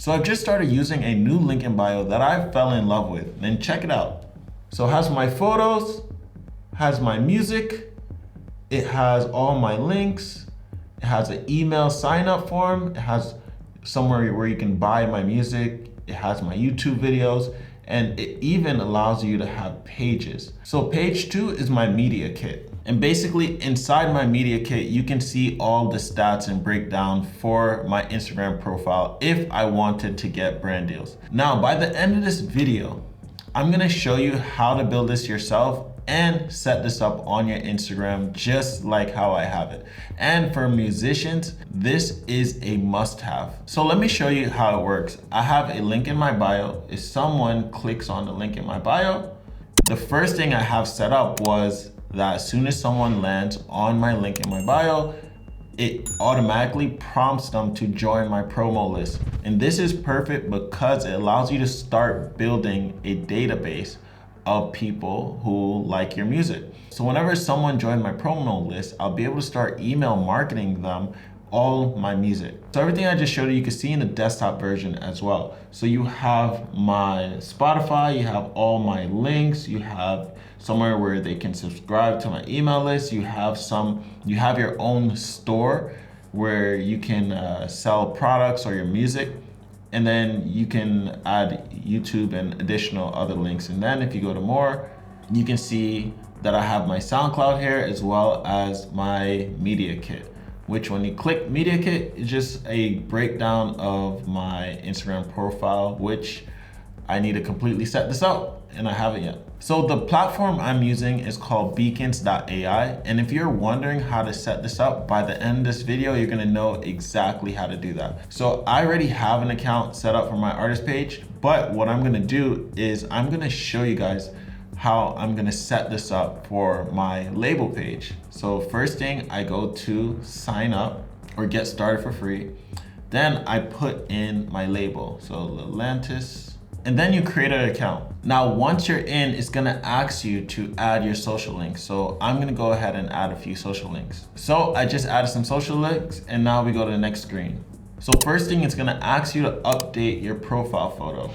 So I've just started using a new link in bio that I fell in love with, and check it out. So it has my photos, has my music, it has all my links, it has an email sign up form, it has somewhere where you can buy my music, it has my YouTube videos, and it even allows you to have pages. So page 2 is my media kit. And basically inside my media kit, you can see all the stats and breakdown for my Instagram profile if I wanted to get brand deals. Now, by the end of this video, I'm gonna show you how to build this yourself and set this up on your Instagram just like how I have it. And for musicians, this is a must-have. So let me show you how it works. I have a link in my bio. If someone clicks on the link in my bio, the first thing I have set up was that as soon as someone lands on my link in my bio, it automatically prompts them to join my promo list. And this is perfect because it allows you to start building a database of people who like your music. So whenever someone joins my promo list, I'll be able to start email marketing them all my music. So everything I just showed you can see in the desktop version as well. So you have my Spotify, you have all my links, you have somewhere where they can subscribe to my email list, you have your own store where you can sell products or your music. And then you can add YouTube and additional other links. And then if you go to more, you can see that I have my SoundCloud here as well as my media kit, which when you click media kit, is just a breakdown of my Instagram profile, which I need to completely set this up and I haven't yet. So the platform I'm using is called beacons.ai. And if you're wondering how to set this up, by the end of this video, you're gonna know exactly how to do that. So I already have an account set up for my artist page, but what I'm gonna do is I'm gonna show you guys how I'm gonna set this up for my label page. So first thing, I go to sign up or get started for free. Then I put in my label. So Atlantis. And then you create an account. Now, once you're in, it's gonna ask you to add your social links. So I'm gonna go ahead and add a few social links. So I just added some social links and now we go to the next screen. So first thing, it's gonna ask you to update your profile photo.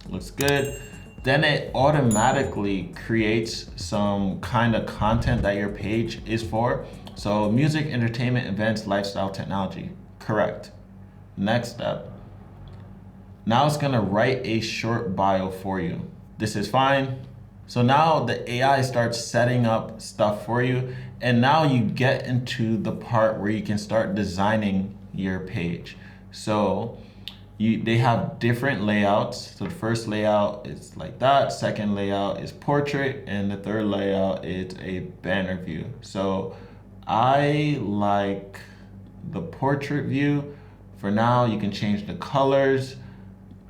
Looks good. Then it automatically creates some kind of content that your page is for. So music, entertainment, events, lifestyle, technology. Correct. Next step. Now it's gonna write a short bio for you. This is fine. So now the AI starts setting up stuff for you, and now you get into the part where you can start designing your page. So they have different layouts. So the first layout is like that, second layout is portrait, and the third layout is a banner view. So I like the portrait view. For now, you can change the colors.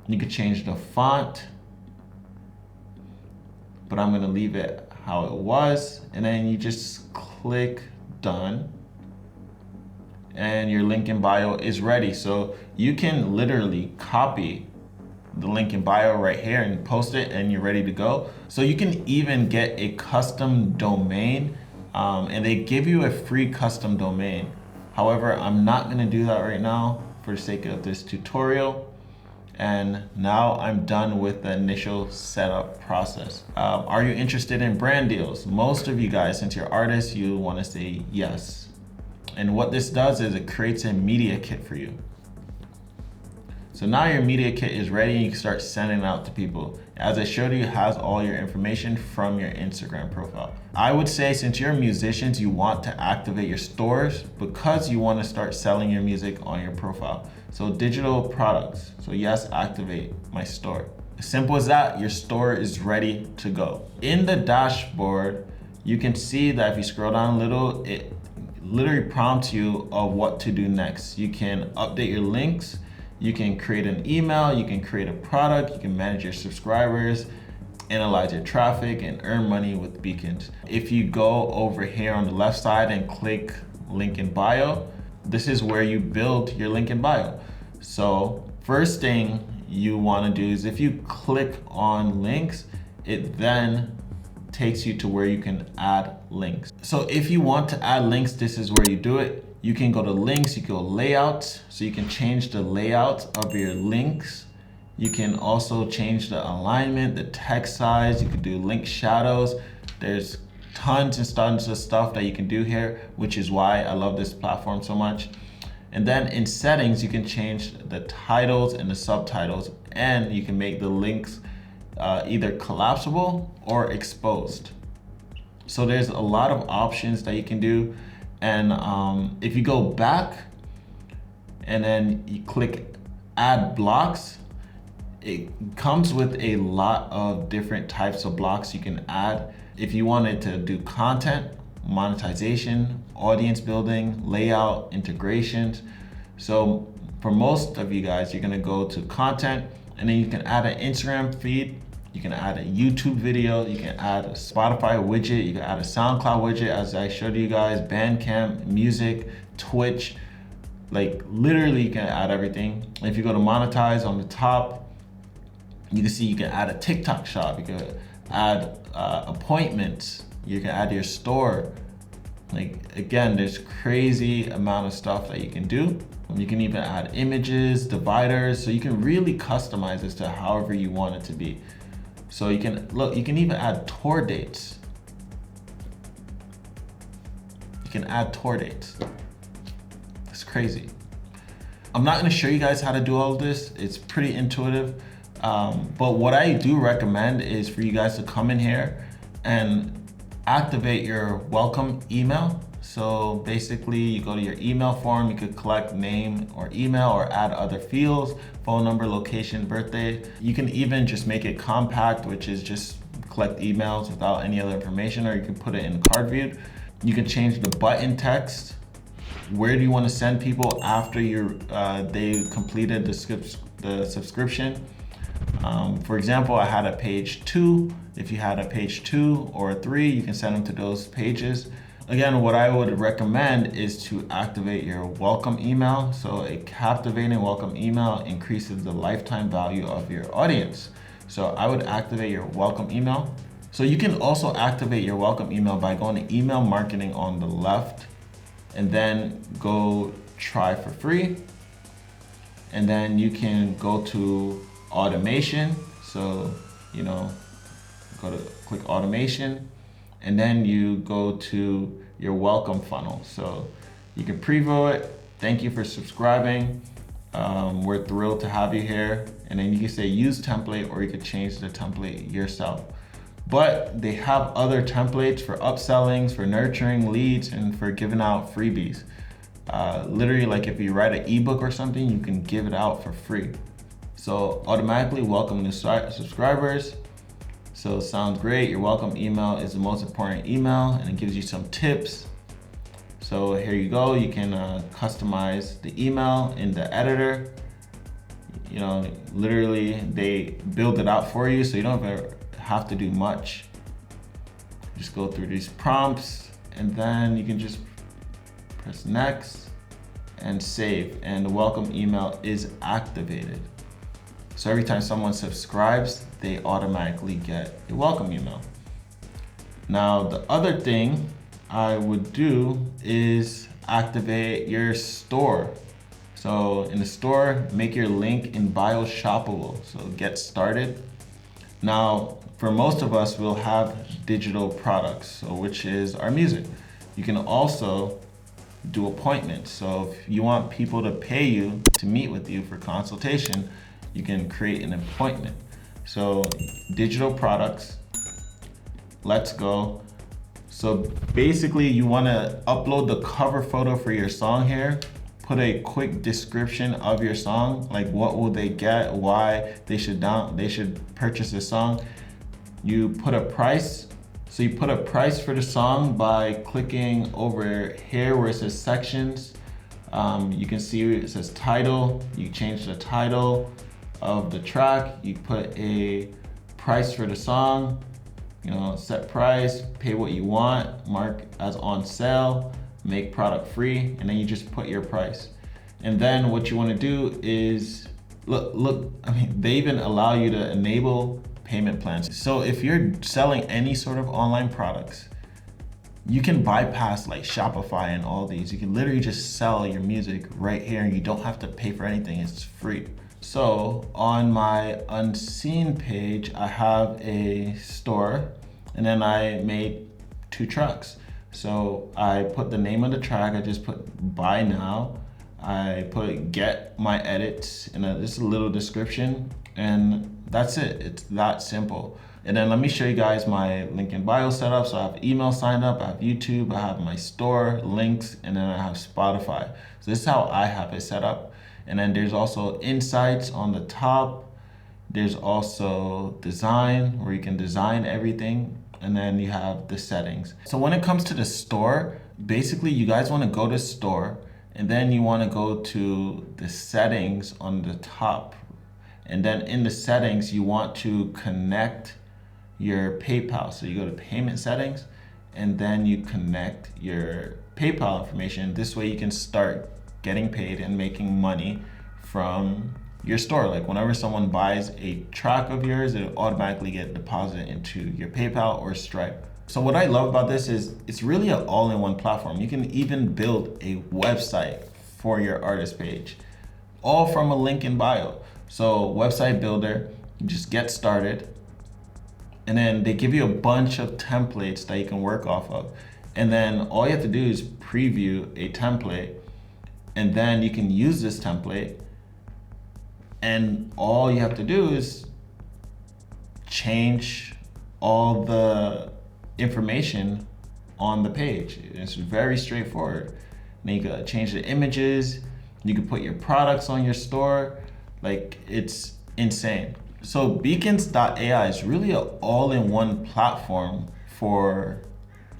You could change the font, but I'm gonna leave it how it was. And then you just click done and your link in bio is ready. So you can literally copy the link in bio right here and post it and you're ready to go. So you can even get a custom domain and they give you a free custom domain. However, I'm not gonna do that right now for the sake of this tutorial. And now I'm done with the initial setup process. Are you interested in brand deals? Most of you guys, since you're artists, you wanna say yes. And what this does is it creates a media kit for you. So now your media kit is ready and you can start sending it out to people. As I showed you, it has all your information from your Instagram profile. I would say since you're musicians, you want to activate your stores because you want to start selling your music on your profile. So digital products. So yes, activate my store. As simple as that, your store is ready to go. In the dashboard, you can see that if you scroll down a little, it literally prompts you of what to do next. You can update your links. You can create an email, you can create a product, you can manage your subscribers, analyze your traffic, and earn money with beacons. If you go over here on the left side and click link in bio, this is where you build your link in bio. So first thing you wanna do is if you click on links, it then takes you to where you can add links. So if you want to add links, this is where you do it. You can go to links, you can go layouts, so you can change the layout of your links. You can also change the alignment, the text size, you can do link shadows. There's tons and tons of stuff that you can do here, which is why I love this platform so much. And then in settings, you can change the titles and the subtitles, and you can make the links either collapsible or exposed. So there's a lot of options that you can do. And if you go back and then you click add blocks, it comes with a lot of different types of blocks you can add. If you wanted to do content, monetization, audience building, layout, integrations. So for most of you guys, you're gonna go to content, and then you can add an Instagram feed, you can add a YouTube video, you can add a Spotify widget, you can add a SoundCloud widget, as I showed you guys, Bandcamp, music, Twitch, like literally you can add everything. And if you go to monetize on the top, you can see you can add a TikTok shop, you can add appointments, you can add your store. Like again, there's crazy amount of stuff that you can do. You can even add images, dividers, so you can really customize this to however you want it to be. So you can look, you can even add tour dates. You can add tour dates. It's crazy. I'm not gonna show you guys how to do all of this. It's pretty intuitive. But what I do recommend is for you guys to come in here and activate your welcome email. So basically you go to your email form, you could collect name or email or add other fields, phone number, location, birthday. You can even just make it compact, which is just collect emails without any other information, or you can put it in card view. You can change the button text. Where do you want to send people after they completed the subscription? For example, I had a page 2. If you had a page 2 or 3, you can send them to those pages. Again, what I would recommend is to activate your welcome email. So a captivating welcome email increases the lifetime value of your audience. So I would activate your welcome email. So you can also activate your welcome email by going to email marketing on the left, and then go try for free. And then you can go to automation. So, click automation, and then you go to your welcome funnel. So you can preview it. Thank you for subscribing. We're thrilled to have you here. And then you can say use template, or you could change the template yourself. But they have other templates for upsellings, for nurturing leads, and for giving out freebies. Literally, like if you write an ebook or something, you can give it out for free. So automatically welcome new subscribers. So sounds great. Your welcome email is the most important email, and it gives you some tips. So here you go. You can customize the email in the editor. Literally they build it out for you, so you don't have to do much. Just go through these prompts, and then you can just press next and save, and the welcome email is activated. So every time someone subscribes, they automatically get a welcome email. Now, the other thing I would do is activate your store. So in the store, make your link in bio shoppable. So get started. Now, for most of us, we'll have digital products, so which is our music. You can also do appointments. So if you want people to pay you to meet with you for consultation, you can create an appointment. So digital products, let's go. So basically you wanna upload the cover photo for your song here, put a quick description of your song, like what will they get, why they should purchase this song. You put a price. So you put a price for the song by clicking over here where it says sections. You can see it says title. You change the title of the track. You put a price for the song, set price, pay what you want, mark as on sale, make product free, and then you just put your price. And then what you want to do is they even allow you to enable payment plans. So if you're selling any sort of online products, you can bypass like Shopify and all these. You can literally just sell your music right here and you don't have to pay for anything. It's free. So on my unseen page, I have a store and then I made 2 tracks. So I put the name of the track, I just put buy now. I put get my edits in just a little description, and that's it. It's that simple. And then let me show you guys my link in bio setup. So I have email signed up, I have YouTube, I have my store, links, and then I have Spotify. So this is how I have it set up. And then there's also insights on the top. There's also design, where you can design everything. And then you have the settings. So when it comes to the store, basically you guys want to go to store, and then you want to go to the settings on the top. And then in the settings, you want to connect your PayPal. So you go to payment settings, and then you connect your PayPal information. This way you can start getting paid and making money from your store. Like whenever someone buys a track of yours, it'll automatically get deposited into your PayPal or Stripe. So what I love about this is it's really an all-in-one platform. You can even build a website for your artist page, all from a link in bio. So website builder, you just get started, and then they give you a bunch of templates that you can work off of. And then all you have to do is preview a template, and then you can use this template, and all you have to do is change all the information on the page. It's very straightforward. Then you can change the images, you can put your products on your store. Like, it's insane. So beacons.ai is really an all-in-one platform for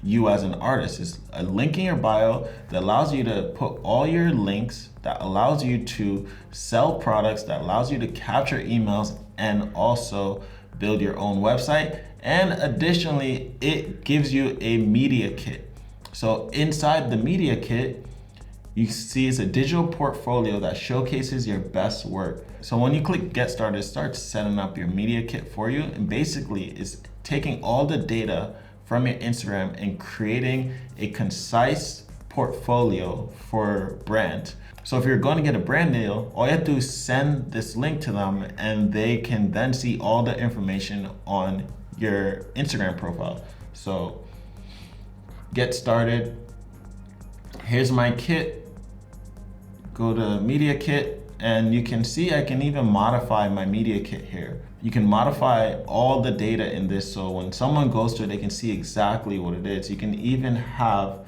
you as an artist. It's a link in your bio that allows you to put all your links, that allows you to sell products, that allows you to capture emails, and also build your own website. And additionally, it gives you a media kit. So inside the media kit, you see it's a digital portfolio that showcases your best work. So when you click get started, it starts setting up your media kit for you. And basically it's taking all the data from your Instagram and creating a concise portfolio for brand. So if you're going to get a brand deal, all you have to do is send this link to them, and they can then see all the information on your Instagram profile. So get started. Here's my kit. Go to media kit, and you can see I can even modify my media kit here. You can modify all the data in this, so when someone goes to it, they can see exactly what it is. You can even have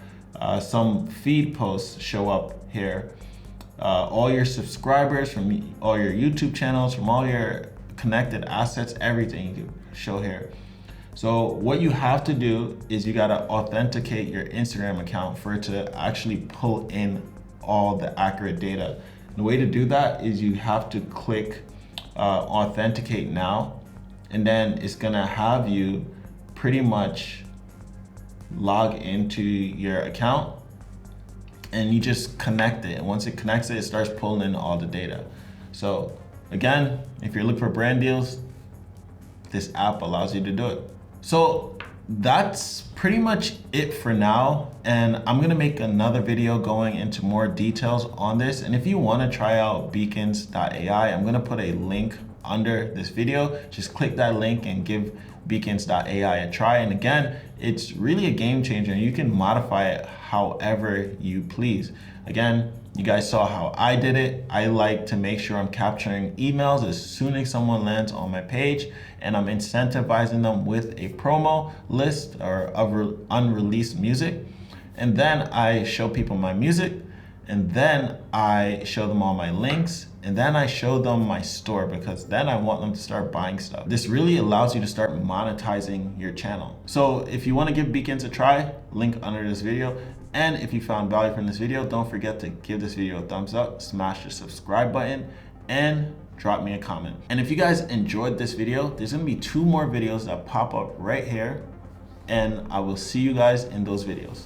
some feed posts show up here. All your subscribers from all your YouTube channels, from all your connected assets, everything you can show here. So what you have to do is you gotta authenticate your Instagram account for it to actually pull in all the accurate data. The way to do that is you have to click authenticate now, and then it's gonna have you pretty much log into your account, and you just connect it. And once it connects it starts pulling in all the data. So again, if you're looking for brand deals, this app allows you to do it. So that's pretty much it for now. And I'm gonna make another video going into more details on this. And if you wanna try out beacons.ai, I'm gonna put a link under this video. Just click that link and give beacons.ai a try. And again, it's really a game changer. You can modify it however you please. Again, you guys saw how I did it. I like to make sure I'm capturing emails as soon as someone lands on my page, and I'm incentivizing them with a promo list or of unreleased music. And then I show people my music, and then I show them all my links, and then I show them my store, because then I want them to start buying stuff. This really allows you to start monetizing your channel. So if you want to give Beacons a try, link under this video. And if you found value from this video, don't forget to give this video a thumbs up, smash the subscribe button, and drop me a comment. And if you guys enjoyed this video, there's gonna be 2 more videos that pop up right here, and I will see you guys in those videos.